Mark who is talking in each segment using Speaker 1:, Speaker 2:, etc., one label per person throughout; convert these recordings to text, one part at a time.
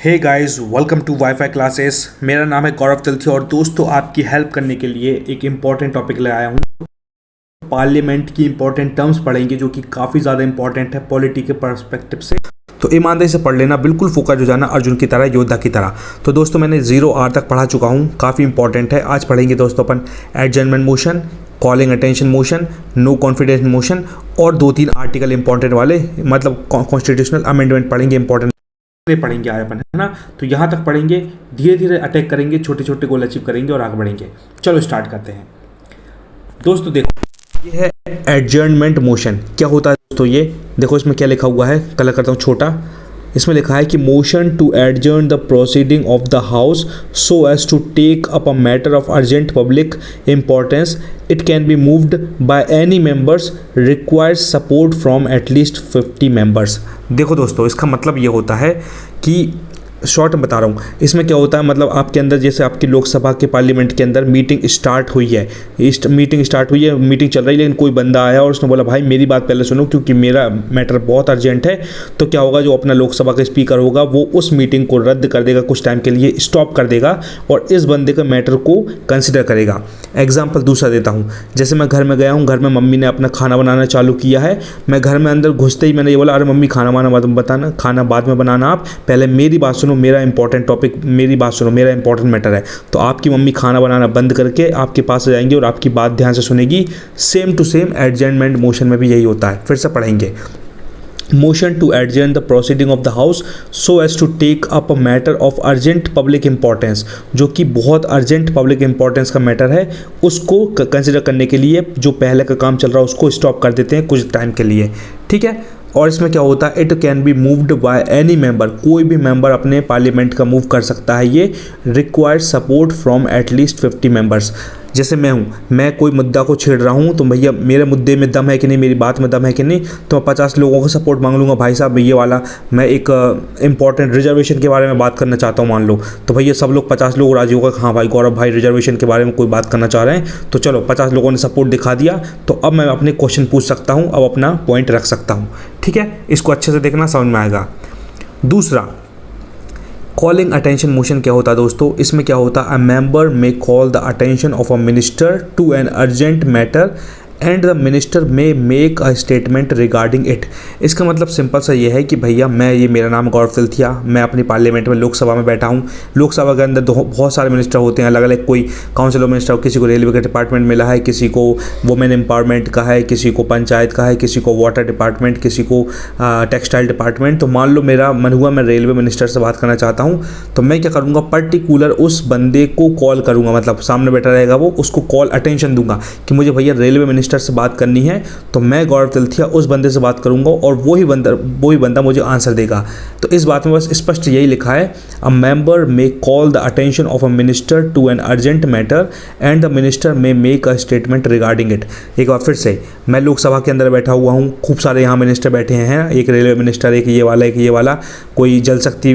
Speaker 1: Hey guys, welcome to WiFi classes. मेरा नाम है गौरव तिलथी और दोस्तों आपकी हेल्प करने के लिए एक इम्पॉर्टेंट टॉपिक ले आया हूँ। पार्लियामेंट की इम्पॉर्टेंट टर्म्स पढ़ेंगे जो कि काफ़ी ज़्यादा इंपॉर्टेंट है पॉलिटी के पर्सपेक्टिव से। तो ईमानदारी से पढ़ लेना, बिल्कुल फोकस हो जाना अर्जुन की तरह, योद्धा की तरह। तो दोस्तों मैंने 0R तक पढ़ा चुका हूँ, काफ़ी इंपॉर्टेंट है। आज पढ़ेंगे दोस्तों अपन adjournment motion, calling attention motion, no confidence motion और 2-3 आर्टिकल इंपॉर्टेंट वाले, मतलब कॉन्स्टिट्यूशनल अमेंडमेंट पढ़ेंगे, इंपॉर्टेंट पढ़ेंगे आए अपन, है ना। तो यहाँ तक पढ़ेंगे, धीरे धीरे अटैक करेंगे, छोटे छोटे गोल अचीव करेंगे और आगे बढ़ेंगे। चलो स्टार्ट करते हैं दोस्तों। देखो ये है एडजर्नमेंट मोशन। क्या होता है दोस्तों, ये देखो इसमें क्या लिखा हुआ है, कलर करता हूँ छोटा। इसमें लिखा है कि motion to adjourn the proceeding of the house so as to take up a matter of urgent public importance. It can be moved by any members, requires support from at least 50 members. देखो दोस्तों, इसका मतलब ये होता है कि short में बता रहा हूँ, इसमें क्या होता है, मतलब आपके अंदर जैसे आपकी लोकसभा के पार्लियामेंट के अंदर मीटिंग स्टार्ट हुई है, मीटिंग चल रही है, लेकिन कोई बंदा आया और उसने बोला भाई मेरी बात पहले सुनो क्योंकि मेरा मैटर बहुत अर्जेंट है। तो क्या होगा, जो अपना लोकसभा का स्पीकर होगा वो उस मीटिंग को रद्द कर देगा, कुछ टाइम के लिए स्टॉप कर देगा और इस बंदे के मैटर को कंसिडर करेगा। एग्जाम्पल दूसरा देता हूँ, जैसे मैं घर में गया हूँ, घर में मम्मी ने अपना खाना बनाना चालू किया है। मैं घर में अंदर घुसते ही मैंने ये बोला, अरे मम्मी खाना बताना, खाना बाद में बनाना, आप पहले मेरी बात सुनो, मेरा इंपॉर्टेंट टॉपिक, मेरी बात सुनो, मेरा इंपॉर्टेंट मैटर है। तो आपकी मम्मी खाना बनाना बंद करके आपके पास आ जाएंगे और आपकी बात ध्यान से सुनेगी। Same to same adjournment motion में भी यही होता है। फिर से पढ़ेंगे, motion to adjourn the proceeding of the house so as to take up a matter of urgent public importance, जो कि बहुत अर्जेंट पब्लिक इंपॉर्टेंस का मैटर है, उसको कंसिडर करने के लिए जो पहले का काम चल रहा है उसको स्टॉप कर देते हैं कुछ टाइम के लिए, ठीक है। और इसमें क्या होता है, it can be moved by any member, कोई भी मेंबर अपने पार्लियामेंट का मूव कर सकता है ये। Required support from at least 50 members. जैसे मैं हूँ, मैं कोई मुद्दा को छेड़ रहा हूँ, तो भैया मेरे मुद्दे में दम है कि नहीं, मेरी बात में दम है कि नहीं, तो मैं 50 लोगों का सपोर्ट मांग लूँगा। भाई साहब ये वाला मैं एक इंपॉर्टेंट रिजर्वेशन के बारे में बात करना चाहता हूँ, मान लो, तो भैया सब लोग 50 लोग राजी होगा, हाँ भाई गौरव भाई रिजर्वेशन के बारे में कोई बात करना चाह रहे हैं, तो चलो 50 लोगों ने सपोर्ट दिखा दिया, तो अब मैं अपने क्वेश्चन पूछ सकता हूँ, अब अपना पॉइंट रख सकता हूँ, ठीक है। इसको अच्छे से देखना, समझ में आएगा। दूसरा, कॉलिंग अटेंशन मोशन क्या होता है दोस्तों, इसमें क्या होता है, a member may call the attention of a minister to an urgent matter and the minister may make a statement regarding it. इसका मतलब सिंपल सा ये है कि भैया मेरा नाम गौरव तिलथिया, मैं अपनी पार्लियामेंट में लोकसभा में बैठा हूँ। लोकसभा के अंदर बहुत सारे मिनिस्टर होते हैं, अलग अलग, कोई काउंसिल ऑफ मिनिस्टर, किसी को रेलवे का डिपार्टमेंट मिला है, किसी को वुमेन एम्पावरमेंट का है, किसी को पंचायत का है, किसी को वाटर डिपार्टमेंट, किसी को टेक्सटाइल डिपार्टमेंट। तो मान लो मेरा मन हुआ मैं रेलवे मिनिस्टर से बात करना चाहता हूँ, तो मैं क्या करूँगा, पर्टिकुलर उस बंदे को कॉल करूँगा, मतलब सामने बैठा रहेगा वो, उसको कॉल अटेंशन दूंगा कि मुझे भैया रेलवे मिनिस्टर से बात करनी है। तो मैं गौरव तिलथिया उस बंदे से बात करूंगा और वही बंदा मुझे आंसर देगा। तो इस बात में बस स्पष्ट यही लिखा है, a member may call the attention of a minister to an urgent matter and the minister may make a statement regarding it. एक बार फिर से, मैं लोकसभा के अंदर बैठा हुआ हूँ, खूब सारे यहाँ मिनिस्टर बैठे हैं, एक रेलवे मिनिस्टर, एक ये वाला, कोई जल शक्ति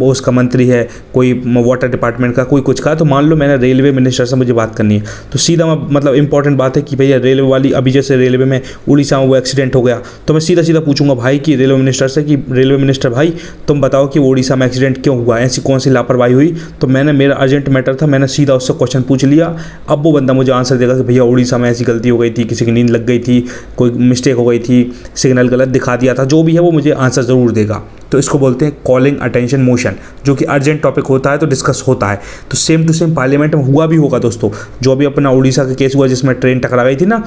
Speaker 1: उसका मंत्री है, कोई वाटर डिपार्टमेंट का, कोई कुछ का। तो मान लो मैंने रेलवे मिनिस्टर से मुझे बात करनी है, तो सीधा मतलब इंपॉर्टेंट बात है कि भैया रेलवे वाली, अभी जैसे रेलवे में उड़ीसा में वो एक्सीडेंट हो गया, तो मैं सीधा पूछूंगा भाई कि रेलवे मिनिस्टर से कि रेलवे मिनिस्टर भाई तुम बताओ कि वो उड़ीसा में एक्सीडेंट क्यों हुआ, ऐसी कौन सी लापरवाही हुई। तो मैंने, मेरा अर्जेंट मैटर था, मैंने सीधा उससे क्वेश्चन पूछ लिया। अब वो बंदा मुझे आंसर देगा कि भैया उड़ीसा में ऐसी गलती हो गई थी, किसी की नींद लग गई थी, कोई मिस्टेक हो गई थी, सिग्नल गलत दिखा दिया था, जो भी है वो मुझे आंसर ज़रूर देगा। तो इसको बोलते हैं कॉलिंग अटेंशन मोशन, जो कि अर्जेंट टॉपिक होता है तो डिस्कस होता है। तो सेम टू सेम पार्लियामेंट में हुआ भी होगा दोस्तों, जो अभी अपना उड़ीसा का केस हुआ जिसमें ट्रेन टकरा गई थी ना,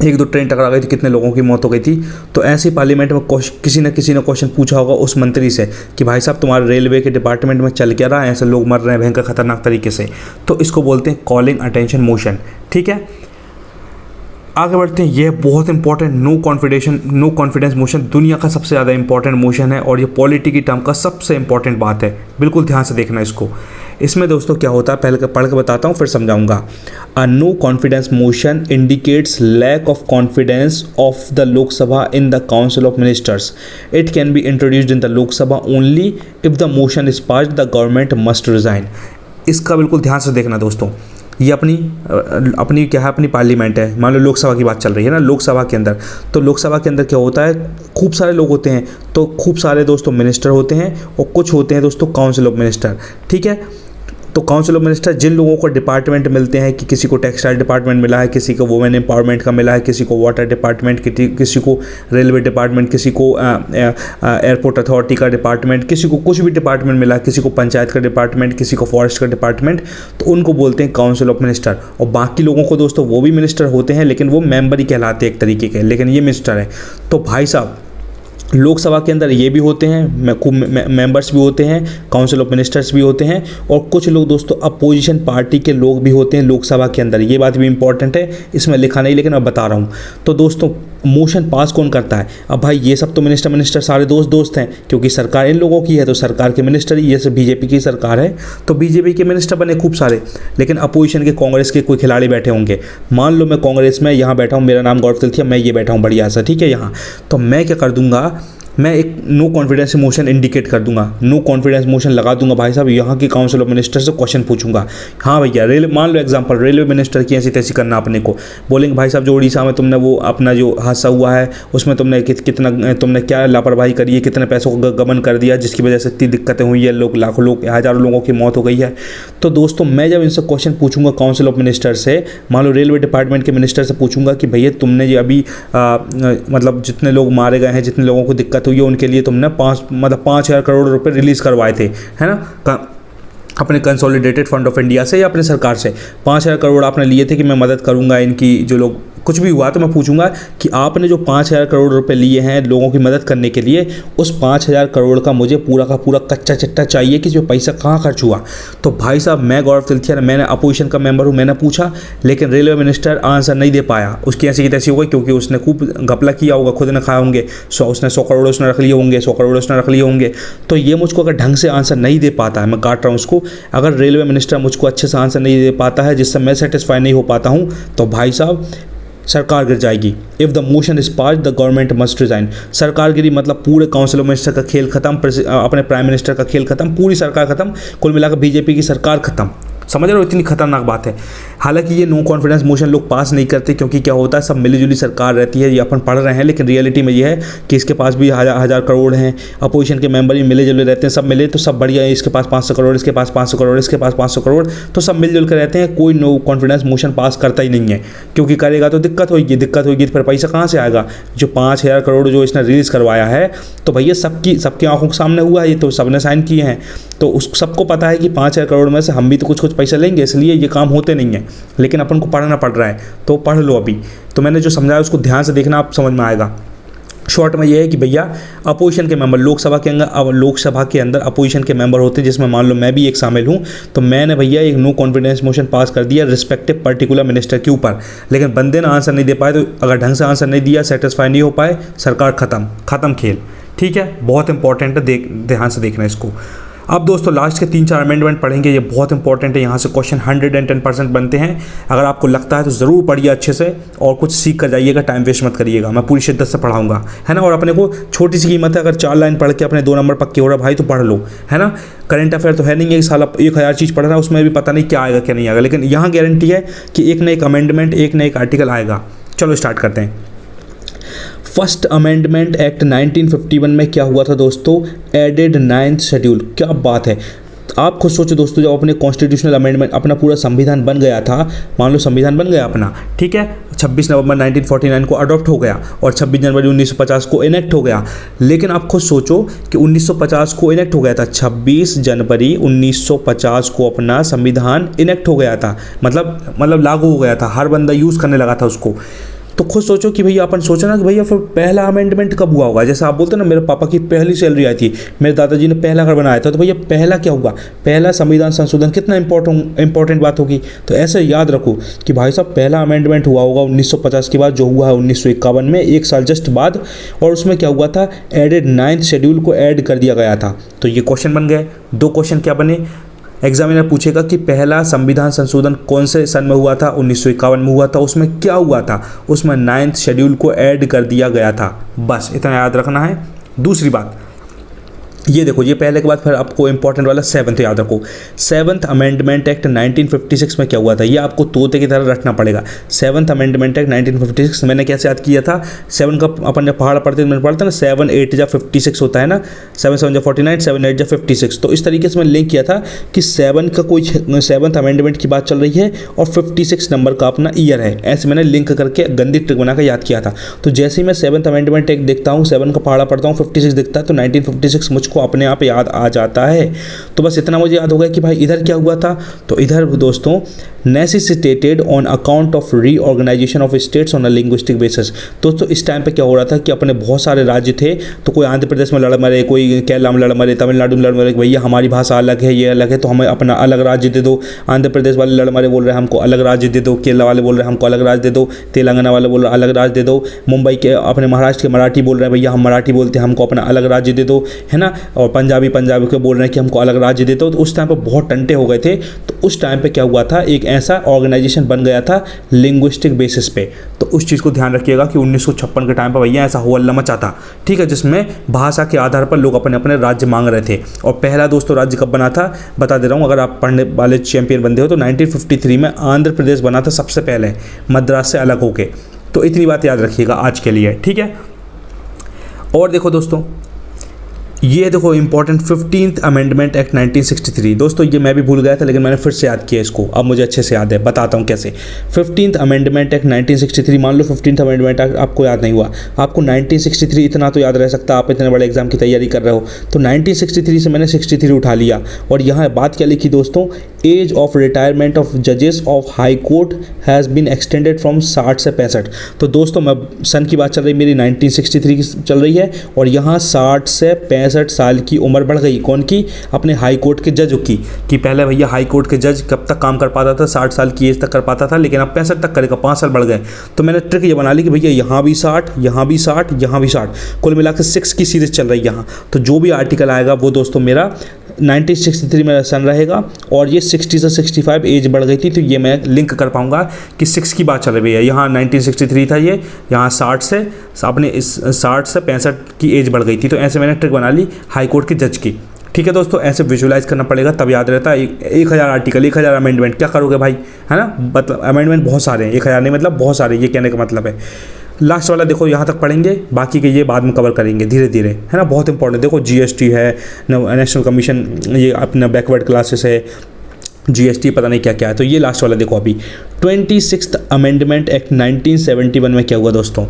Speaker 1: 1-2 ट्रेन टकरा गई थी, कितने लोगों की मौत हो गई थी। तो ऐसे ही पार्लियामेंट में किसी न किसी ने क्वेश्चन पूछा होगा उस मंत्री से कि भाई साहब तुम्हारे रेलवे के डिपार्टमेंट में चल क्या रहा है, ऐसे लोग मर रहे हैं भयंकर खतरनाक तरीके से। तो इसको बोलते हैं कॉलिंग अटेंशन मोशन, ठीक है। आगे बढ़ते हैं, यह बहुत इंपॉर्टेंट नो कॉन्फिडेंस मोशन दुनिया का सबसे ज़्यादा इंपॉर्टेंट मोशन है और ये पॉलिटी की टर्म का सबसे इंपॉर्टेंट बात है, बिल्कुल ध्यान से देखना इसको। इसमें दोस्तों क्या होता है, पहले पढ़ के बताता हूँ फिर समझाऊंगा। A no confidence motion indicates lack of confidence of the Lok Sabha in the council of ministers. It can be introduced in the Lok Sabha only if the motion is passed the government must resign. इसका बिल्कुल ध्यान से देखना दोस्तों, ये अपनी क्या है, अपनी पार्लियामेंट है। मान लो लोकसभा की बात चल रही है ना, लोकसभा के अंदर, तो लोकसभा के अंदर क्या होता है, खूब सारे लोग होते हैं, तो खूब सारे दोस्तों मिनिस्टर होते हैं और कुछ होते हैं दोस्तों काउंसिल ऑफ मिनिस्टर। ठीक है, तो काउंसिल ऑफ मिनिस्टर जिन लोगों को डिपार्टमेंट मिलते हैं, कि किसी को टेक्सटाइल डिपार्टमेंट मिला है, किसी को वुमेन एम्पावरमेंट का मिला है, किसी को वाटर डिपार्टमेंट, किसी को रेलवे डिपार्टमेंट, किसी को एयरपोर्ट अथॉरिटी का डिपार्टमेंट, किसी को कुछ भी डिपार्टमेंट मिला है, किसी को पंचायत का डिपार्टमेंट, किसी को फॉरेस्ट का डिपार्टमेंट, तो उनको बोलते हैं काउंसिल ऑफ मिनिस्टर। और बाकी लोगों को दोस्तों वो भी मिनिस्टर होते हैं, लेकिन वो मेंबर ही कहलाते हैं एक तरीके के, लेकिन ये मिनिस्टर है। तो भाई साहब लोकसभा के अंदर ये भी होते हैं, मेंबर्स भी होते हैं, काउंसिल ऑफ मिनिस्टर्स भी होते हैं, और कुछ लोग दोस्तों अपोजिशन पार्टी के लोग भी होते हैं लोकसभा के अंदर। ये बात भी इंपॉर्टेंट है, इसमें लिखा नहीं लेकिन मैं बता रहा हूँ। तो दोस्तों मोशन पास कौन करता है? अब भाई ये सब तो मिनिस्टर सारे दोस्त हैं, क्योंकि सरकार इन लोगों की है, तो सरकार के मिनिस्टर ही, जैसे बीजेपी की सरकार है तो बीजेपी के मिनिस्टर बने खूब सारे, लेकिन अपोजिशन के कांग्रेस के कोई खिलाड़ी बैठे होंगे। मान लो मैं कांग्रेस में यहाँ बैठा हूँ, मेरा नाम गौरव तिलथिया, मैं ये बैठा हूँ बढ़िया सा, ठीक है यहाँ, तो मैं क्या कर दूंगा, मैं एक नो कॉन्फिडेंस मोशन इंडिकेट कर दूंगा, नो कॉन्फिडेंस मोशन लगा दूंगा भाई साहब, यहाँ की काउंसिल ऑफ मिनिस्टर से क्वेश्चन पूछूंगा। हाँ भैया, मान लो एग्जांपल रेलवे मिनिस्टर की ऐसी तैसी करना अपने को, बोलेंगे भाई साहब जो उड़ीसा में तुमने वो अपना जो हादसा हुआ है उसमें तुमने कितना तुमने क्या लापरवाही करी है, कितने पैसों का गबन कर दिया जिसकी वजह से इतनी दिक्कतें हुई है, लाखों लोग, हज़ारों लोगों की मौत हो गई है। तो दोस्तों मैं जब इनसे क्वेश्चन पूछूंगा काउंसिल ऑफ मिनिस्टर से, मान लो रेलवे डिपार्टमेंट के मिनिस्टर से पूछूंगा कि भैया तुमने जो अभी मतलब जितने लोग मारे गए हैं, जितने लोगों को दिक्कत हुई है, उनके लिए तुमने 5,000 करोड़ रुपए रिलीज़ करवाए थे, है ना, अपने कंसोलिडेटेड फंड ऑफ इंडिया से या अपने सरकार से 5,000 करोड़ आपने लिए थे कि मैं मदद करूंगा इनकी, जो लोग कुछ भी हुआ तो मैं पूछूंगा कि आपने जो 5,000 करोड़ रुपए लिए हैं लोगों की मदद करने के लिए, उस 5,000 करोड़ का मुझे पूरा का पूरा कच्चा चिट्ठा चाहिए कि जो पैसा कहाँ खर्च हुआ। तो भाई साहब मैं गौरव तिलथिया, मैंने अपोजिशन का मेंबर हूँ, मैंने पूछा, लेकिन रेलवे मिनिस्टर आंसर नहीं दे पाया। उसकी ऐसी की तैसी हो गई, क्योंकि उसने खूब घपला किया होगा, खुद ने खाए होंगे, उसने 100 करोड़ उसने रख लिए होंगे, 100 करोड़ उसने रख लिए होंगे। तो ये मुझको अगर ढंग से आंसर नहीं दे पाता है, मैं काट रहा हूँ उसको, अगर रेलवे मिनिस्टर मुझको अच्छे से आंसर नहीं दे पाता है जिससे मैं सेटिस्फाई नहीं हो पाता हूँ, तो भाई साहब सरकार गिर जाएगी। If the motion is pass the government must resign. सरकार गिरी मतलब पूरे काउंसिल ऑफ मिनिस्टर का खेल खत्म, अपने प्राइम मिनिस्टर का खेल खत्म, पूरी सरकार खत्म, कुल मिलाकर बीजेपी की सरकार खत्म। समझ रहे हो, इतनी खतरनाक बात है। हालांकि ये नो कॉन्फिडेंस मोशन लोग पास नहीं करते, क्योंकि क्या होता है सब मिलीजुली सरकार रहती है, ये अपन पढ़ रहे हैं, लेकिन रियलिटी में ये है कि इसके पास भी हजार करोड़ हैं, अपोजिशन के मेंबर भी मिले जुले रहते हैं, सब मिले तो सब बढ़िया है, इसके पास 500 करोड़, इसके पास 500 करोड़, इसके पास 500 करोड़, तो सब मिलजुल कर रहते हैं, कोई नो कॉन्फिडेंस मोशन पास करता ही नहीं है, क्योंकि करेगा तो दिक्कत होगी तो फिर पैसा कहाँ से आएगा। जो 5,000 करोड़ जो इसने रिलीज़ करवाया है, तो भैया सबकी आंखों के सामने हुआ है, ये तो सबने साइन किए हैं, तो उस सबको पता है कि 5,000 करोड़ में से हम भी तो कुछ पैसा लेंगे, इसलिए ये काम होते नहीं है, लेकिन अपन को पढ़ना पड़ रहा है, तो पढ़ लो अभी। तो मैंने जो समझाया उसको ध्यान से देखना, आप समझ में आएगा। शॉर्ट में ये है कि भैया अपोजिशन के मेंबर लोकसभा के अंदर अपोजिशन के मेंबर होते हैं, जिसमें मान लो मैं भी एक शामिल हूँ, तो मैंने भैया एक नो कॉन्फिडेंस मोशन पास कर दिया रिस्पेक्टिव पर्टिकुलर मिनिस्टर के ऊपर, लेकिन बंदे ने आंसर नहीं दे पाए, तो अगर ढंग से आंसर नहीं दिया, सेटिस्फाई नहीं हो पाए, सरकार खत्म खेल। ठीक है, बहुत इंपॉर्टेंट है, ध्यान से देखना इसको। अब दोस्तों लास्ट के 3-4 अमेंडमेंट पढ़ेंगे, ये बहुत इंपॉर्टेंट है, यहाँ से क्वेश्चन 110% बनते हैं। अगर आपको लगता है तो ज़रूर पढ़िए अच्छे से और कुछ सीख कर जाइएगा, टाइम वेस्ट मत करिएगा, मैं पूरी शिद्दत से पढ़ाऊंगा, है ना। और अपने को छोटी सी कीमत है, अगर 4 लाइन पढ़ के अपने 2 नंबर पक्के हो रहा भाई तो पढ़ लो, है ना। करंट अफेयर तो है नहीं है, इस साल 1000 चीज़ पढ़ रहा है, उसमें भी पता नहीं क्या आएगा क्या नहीं आएगा, लेकिन यहाँ गारंटी है कि एक न एक अमेंडमेंट, एक न एक आर्टिकल आएगा। चलो स्टार्ट करते हैं। फर्स्ट अमेंडमेंट एक्ट 1951 में क्या हुआ था दोस्तों, एडेड 9th शेड्यूल। क्या बात है, आप खुद सोचो दोस्तों, जब अपने कॉन्स्टिट्यूशनल अमेंडमेंट, अपना पूरा संविधान बन गया था, मान लो संविधान बन गया अपना, ठीक है, 26 नवंबर 1949 को अडॉप्ट हो गया और 26 जनवरी 1950 को इनेक्ट हो गया। लेकिन आप खुद सोचो कि 1950 को इनेक्ट हो गया था, 26 जनवरी 1950 को अपना संविधान इनेक्ट हो गया था, मतलब लागू हो गया था, हर बंदा यूज़ करने लगा था उसको। तो खुद सोचो कि भैया, अपन सोचो ना कि भैया फिर पहला अमेंडमेंट कब हुआ होगा। जैसे आप बोलते ना मेरे पापा की पहली सैलरी आई थी, मेरे दादाजी ने पहला घर बनाया था, तो भैया पहला क्या हुआ, पहला संविधान संशोधन, कितना इंपॉर्टेंट बात होगी। तो ऐसे याद रखो कि भाई साहब पहला अमेंडमेंट हुआ होगा 1950 के बाद, जो हुआ है 1951 में, 1 साल जस्ट बाद, और उसमें क्या हुआ था, एडेड 9th शेड्यूल को ऐड कर दिया गया था। तो ये क्वेश्चन बन गए। 2 क्वेश्चन क्या बने, एग्जामिनर पूछेगा कि पहला संविधान संशोधन कौन से सन में हुआ था, 1951 में हुआ था, उसमें क्या हुआ था, उसमें 9th शेड्यूल को ऐड कर दिया गया था, बस इतना याद रखना है। दूसरी बात, ये देखो, ये पहले के बाद फिर आपको इंपॉर्टेंट वाला 7th याद रखो। 7th अमेंडमेंट एक्ट 1956 में क्या हुआ था, ये आपको तोते की तरह रखना पड़ेगा। 7th अमेंडमेंट एक्ट 1956 मैंने कैसे याद किया था, 7 का अपन जब पहाड़ पढ़ते मैंने पढ़ता ना, 7 8 जा 56 होता है ना, 7 7 जा 49, 7 8 जा 56। तो इस तरीके से मैंने लिंक किया था कि 7 का कोई 7th अमेंडमेंट की बात चल रही है और 56 नंबर का अपना ईयर है, ऐसे मैंने लिंक करके गंदी ट्रिक बनाकर याद किया था। तो जैसे ही मैं 7th अमेंडमेंट एक्ट देखता हूँ, 7 का पहाड़ा पढ़ता हूँ, 56 दिखता है, तो 1956 मुझको अपने आप याद आ जाता है। तो बस इतना मुझे याद हो गया कि भाई इधर क्या हुआ था। तो इधर दोस्तों, necessitated on account of reorganisation of states on a linguistic basis. दोस्तों इस टाइम पे क्या हो रहा था कि अपने बहुत सारे राज्य थे, तो कोई आंध्र प्रदेश में लड़ मरे, कोई केरला में लड़ मरे, तमिलनाडु में लड़ मरे, भैया हमारी भाषा अलग है, ये अलग है, तो हमें अपना अलग राज्य दे दो। आंध्र प्रदेश वाले लड़ मरे बोल रहे हैं हमको अलग राज्य दे दो, केरला वाले बोल रहे हैं हमको अलग राज्य दे दो, तेलंगाना वाले बोल रहे हैं अलग राज्य दे दो, मुंबई के अपने महाराष्ट्र के मराठी बोल रहे हैं भैया हम मराठी बोलते हैं हमको अपना अलग राज्य दे दो, है ना। और पंजाबी के बोल रहे हैं कि हमको अलग राज्य दे दो। तो उस टाइम पे बहुत टंटे हो गए थे। तो उस टाइम पे क्या हुआ था, एक ऐसा ऑर्गेनाइजेशन बन गया था लिंग्विस्टिक बेसिस पे। तो उस चीज़ को ध्यान रखिएगा कि 1956 के टाइम पर भैया ऐसा हो अल्लाह मचा था, ठीक है, जिसमें भाषा के आधार पर लोग अपने अपने राज्य मांग रहे थे। और पहला दोस्तों राज्य कब बना था बता दे रहा हूँ, अगर आप पढ़ने वाले चैंपियन बंदे हो, तो 1953 में आंध्र प्रदेश बना था सबसे पहले, मद्रास से अलग होके। तो इतनी बात याद रखिएगा आज के लिए, ठीक है। और देखो दोस्तों, ये देखो इंपॉर्टेंट 15th अमेंडमेंट एक्ट 1963। दोस्तों ये मैं भी भूल गया था, लेकिन मैंने फिर से याद किया इसको, अब मुझे अच्छे से याद है, बताता हूँ कैसे। 15th अमेंडमेंट एक्ट 1963, मान लो 15th अमेंडमेंट एक्ट आपको याद नहीं हुआ, आपको 1963 इतना तो याद रह सकता, आप इतने बड़े एग्जाम की तैयारी कर रहे हो। तो 1963 से मैंने 63 उठा लिया, और यहाँ बात क्या लिखी दोस्तों, एज ऑफ रिटायरमेंट ऑफ जजेस of high court has been extended from 60 से 65। तो दोस्तों मैं सन की बात चल रही मेरी 1963 की चल रही है, और यहाँ 60 से 65 साल की उम्र बढ़ गई। कौन की, अपने हाई कोर्ट के जज की, कि पहले भैया हाई कोर्ट के जज कब तक काम कर पाता था, 60 साल की एज तक कर पाता था, लेकिन अब 65 तक करेगा, 5 साल बढ़ गए। तो मैंने ट्रिक ये बना ली कि भैया यहाँ भी 60, यहाँ भी 60, यहाँ भी 60, कुल मिलाकर 6 की सीरीज चल रही है यहाँ। तो जो भी आर्टिकल आएगा वो दोस्तों मेरा 1963 में सन रहेगा, और ये 60 से 65 एज बढ़ गई थी। तो ये मैं लिंक कर पाऊंगा कि 6 की बात चल रही है, यहाँ 1963 था ये, यहाँ 60 से अपने इस 60 से 65 की एज बढ़ गई थी। तो ऐसे मैंने ट्रिक बना ली हाई कोर्ट के जज की, ठीक है दोस्तों। ऐसे विजुलाइज करना पड़ेगा तब याद रहता है। 1000 आर्टिकल, 1000 अमेंडमेंट, क्या करोगे भाई, है ना। मतलब अमेंडमेंट बहुत सारे हैं, 1000 नहीं मतलब बहुत सारे, ये कहने का मतलब है। लास्ट वाला देखो यहाँ तक पढ़ेंगे, बाकी के ये बाद में कवर करेंगे धीरे धीरे, है ना। बहुत इंपॉर्टेंट, देखो जीएसटी है, नेशनल कमीशन, ये अपना बैकवर्ड क्लासेस है, जीएसटी पता नहीं क्या क्या है। तो ये लास्ट वाला देखो अभी 26th अमेंडमेंट एक्ट 1971 में क्या हुआ दोस्तों,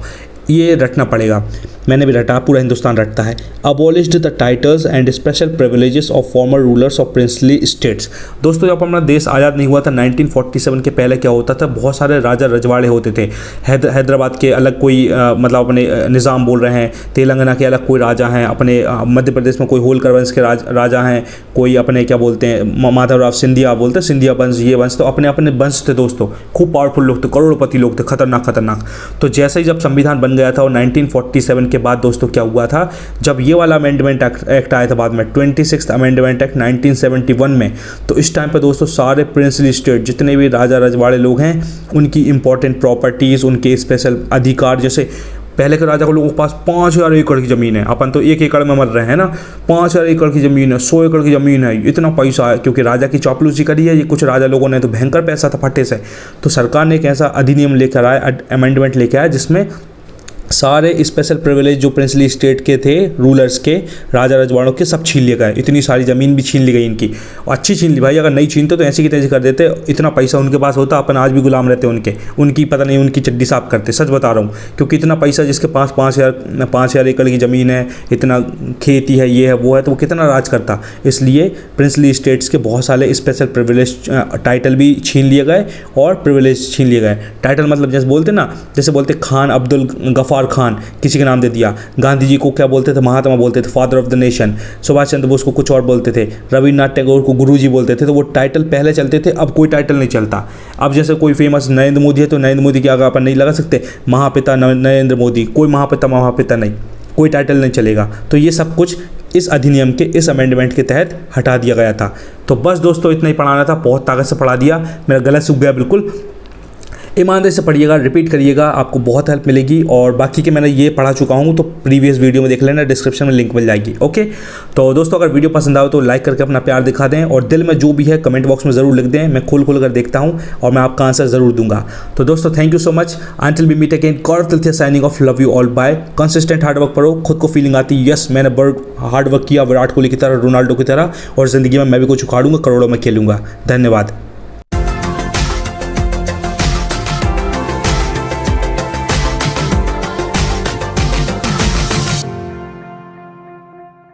Speaker 1: ये रटना पड़ेगा, मैंने भी रटा, पूरा हिंदुस्तान रटता है। Abolished the titles and special privileges of former rulers of princely states. दोस्तों जब हमारा देश आज़ाद नहीं हुआ था 1947 के पहले क्या होता था, बहुत सारे राजा रजवाड़े होते थे। हैदराबाद के अलग कोई मतलब अपने निज़ाम बोल रहे हैं, तेलंगाना के अलग कोई राजा हैं, अपने मध्य प्रदेश में कोई होलकर वंश के राजा हैं, कोई अपने क्या बोलते हैं माधवराव सिंधिया बोलते हैं, सिंधिया वंश, ये वंश। तो अपने अपने वंश थे दोस्तों, खूब पावरफुल लोग थे, करोड़पति लोग थे, खतरनाक। तो जैसे ही जब संविधान बन गया था और 1947 के बाद दोस्तों क्या हुआ था, जब ये वाला अमेंडमेंट एक्ट आया था बाद में 26th अमेंडमेंट एक्ट 1971 में, तो इस टाइम पे दोस्तों सारे प्रिंसली स्टेट जितने भी राजा रजवाड़े लोग हैं, उनकी इंपॉर्टेंट प्रॉपर्टीज़, उनके स्पेशल अधिकार, जैसे पहले के राजा को लोगों के पास 5000 एकड़ की ज़मीन है, अपन तो 1 एकड़ में मर रहे हैं ना, 5000 एकड़ की ज़मीन है, 100 एकड़ की ज़मीन है, इतना पैसा है, क्योंकि राजा की चापलूसी करी है ये कुछ राजा लोगों ने, तो भयंकर पैसा था फट्टे से। तो सरकार ने एक ऐसा अधिनियम लेकर आया, अमेंडमेंट लेकर आया, जिसमें सारे स्पेशल प्रिविलेज जो प्रिंसली स्टेट के थे, रूलर्स के, राजा रजवाड़ों के, सब छीन लिए गए। इतनी सारी ज़मीन भी छीन ली गई इनकी, और अच्छी छीन ली भाई, अगर नहीं छीनते तो ऐसी की तैसी कर देते। इतना पैसा उनके पास होता, अपन आज भी गुलाम रहते उनकी पता नहीं उनकी चड्डी साफ करते, सच बता रहा हूँ। क्योंकि इतना पैसा जिसके पास 5000 एकड़ की ज़मीन है, इतना खेती है, ये है वो है, तो वो कितना राज करता। इसलिए प्रिंसली स्टेट्स के बहुत सारे स्पेशल प्रिविलेज टाइटल भी छीन लिए गए और प्रिविलेज छीन लिए गए। टाइटल मतलब जैसे बोलते ना, जैसे बोलते खान अब्दुल गफ़ार खान, किसी के नाम दे दिया। गांधी जी को क्या बोलते थे, महात्मा बोलते थे, father of the nation. Subhash Chandra Bose को कुछ और बोलते थे, रविन्द्रनाथ टैगोर को गुरुजी बोलते थे। तो वो टाइटल पहले चलते थे, अब कोई टाइटल नहीं चलता। अब जैसे कोई फेमस नरेंद्र मोदी है, तो नरेंद्र मोदी की आगे अपन नहीं लगा सकते, महापिता नरेंद्र मोदी, कोई महापिता नहीं, कोई टाइटल नहीं चलेगा। तो ये सब कुछ इस अधिनियम के, इस अमेंडमेंट के तहत हटा दिया गया था। तो बस दोस्तों इतना ही पढ़ाना था, बहुत ताकत से पढ़ा दिया, मेरा गला सूख गया बिल्कुल। ईमानदारी से पढ़िएगा, रिपीट करिएगा, आपको बहुत हेल्प मिलेगी। और बाकी के मैंने ये पढ़ा चुका हूँ तो प्रीवियस वीडियो में देख लेना, डिस्क्रिप्शन में लिंक मिल जाएगी। ओके, तो दोस्तों अगर वीडियो पसंद आए तो लाइक करके अपना प्यार दिखा दें, और दिल में जो भी है कमेंट बॉक्स में ज़रूर लिख दें, मैं खोल कर देखता हूँ और मैं आपका आंसर ज़रूर दूंगा। तो दोस्तों thank you so much, until we meet again, Gaurav Tilthia signing off, love you all, bye. Consistent hard work करो, खुद को फीलिंग आती है यस मैंने हार्डवर्क किया विराट कोहली की तरह, रोनाल्डो की तरह, और ज़िंदगी में मैं भी कुछ उखाड़ूंगा, करोड़ों में खेलूंगा। धन्यवाद।